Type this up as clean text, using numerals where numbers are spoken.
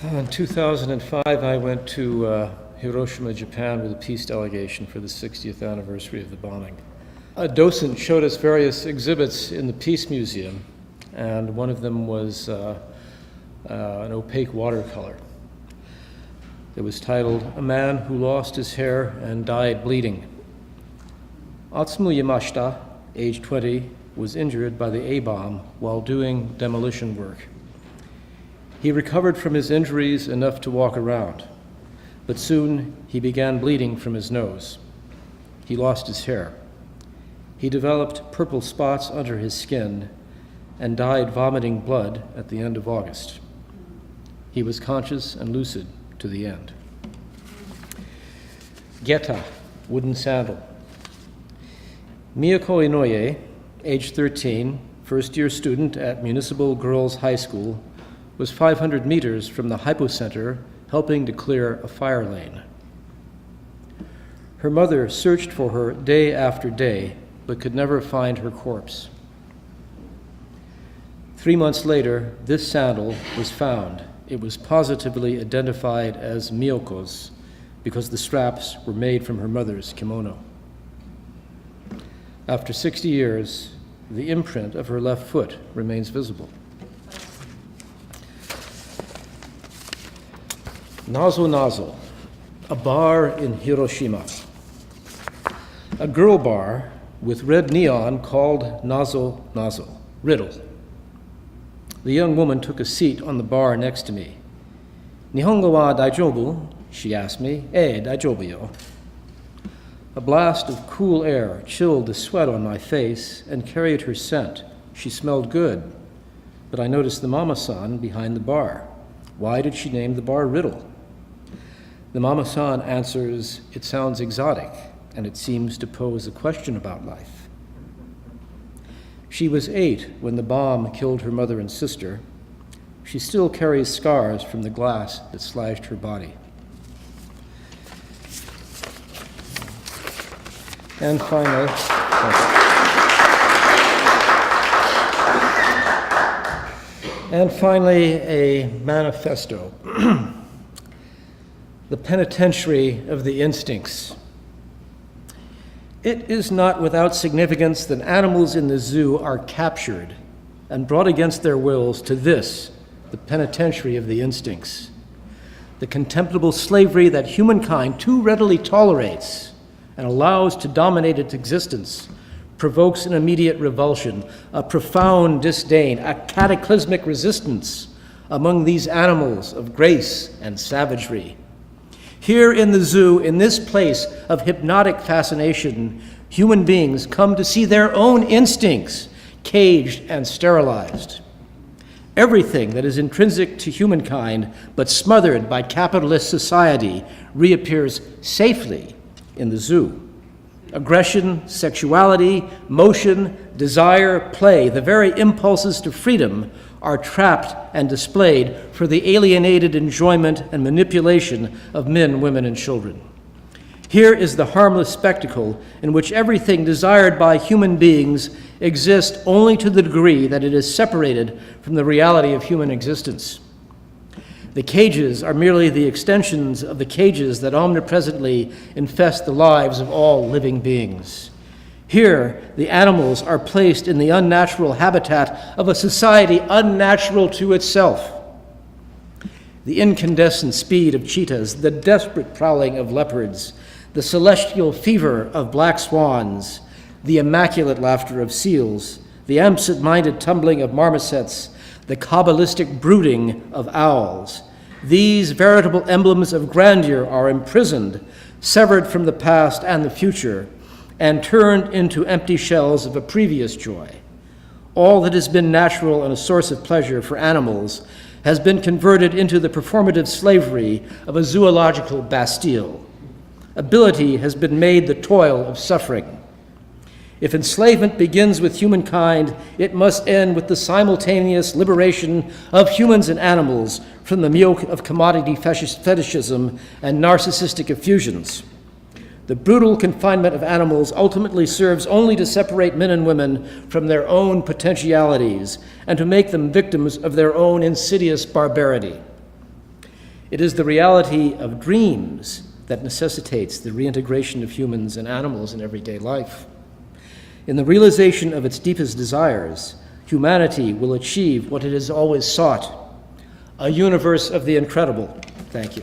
In 2005, I went to Hiroshima, Japan with a peace delegation for the 60th anniversary of the bombing. A docent showed us various exhibits in the Peace Museum, and one of them was an opaque watercolor. It was titled, "A Man Who Lost His Hair and Died Bleeding." Atsumu Yamashita, age 20, was injured by the A-bomb while doing demolition work. He recovered from his injuries enough to walk around, but soon he began bleeding from his nose. He lost his hair. He developed purple spots under his skin and died vomiting blood at the end of August. He was conscious and lucid to the end. Geta, wooden sandal. Miyako Inoue, age 13, first-year student at Municipal Girls High School, was 500 meters from the hypocenter helping to clear a fire lane. Her mother searched for her day after day, but could never find her corpse. 3 months later, this sandal was found. It was positively identified as Miyoko's because the straps were made from her mother's kimono. After 60 years, the imprint of her left foot remains visible. Nazo Nazo, a bar in Hiroshima. A girl bar with red neon called Nazo Nazo, riddle. The young woman took a seat on the bar next to me. "Nihongo wa daijoubu?" she asked me. Daijoubu yo." A blast of cool air chilled the sweat on my face and carried her scent. She smelled good, but I noticed the mama-san behind the bar. Why did she name the bar Riddle? The mama-san answers, "It sounds exotic, and it seems to pose a question about life." She was 8 when the bomb killed her mother and sister. She still carries scars from the glass that slashed her body. And finally, a manifesto. The penitentiary of the instincts. It is not without significance that animals in the zoo are captured and brought against their wills to this, the penitentiary of the instincts. The contemptible slavery that humankind too readily tolerates and allows to dominate its existence provokes an immediate revulsion, a profound disdain, a cataclysmic resistance among these animals of grace and savagery. Here in the zoo, in this place of hypnotic fascination, human beings come to see their own instincts caged and sterilized. Everything that is intrinsic to humankind, but smothered by capitalist society, reappears safely in the zoo. Aggression, sexuality, motion, desire, play, the very impulses to freedom are trapped and displayed for the alienated enjoyment and manipulation of men, women, and children. Here is the harmless spectacle in which everything desired by human beings exists only to the degree that it is separated from the reality of human existence. The cages are merely the extensions of the cages that omnipresently infest the lives of all living beings. Here, the animals are placed in the unnatural habitat of a society unnatural to itself. The incandescent speed of cheetahs, the desperate prowling of leopards, the celestial fever of black swans, the immaculate laughter of seals, the absent-minded tumbling of marmosets, the Kabbalistic brooding of owls. These veritable emblems of grandeur are imprisoned, severed from the past and the future, and turned into empty shells of a previous joy. All that has been natural and a source of pleasure for animals has been converted into the performative slavery of a zoological Bastille. Ability has been made the toil of suffering. If enslavement begins with humankind, it must end with the simultaneous liberation of humans and animals from the yoke of commodity fetishism and narcissistic effusions. The brutal confinement of animals ultimately serves only to separate men and women from their own potentialities and to make them victims of their own insidious barbarity. It is the reality of dreams that necessitates the reintegration of humans and animals in everyday life. In the realization of its deepest desires, humanity will achieve what it has always sought, a universe of the incredible. Thank you.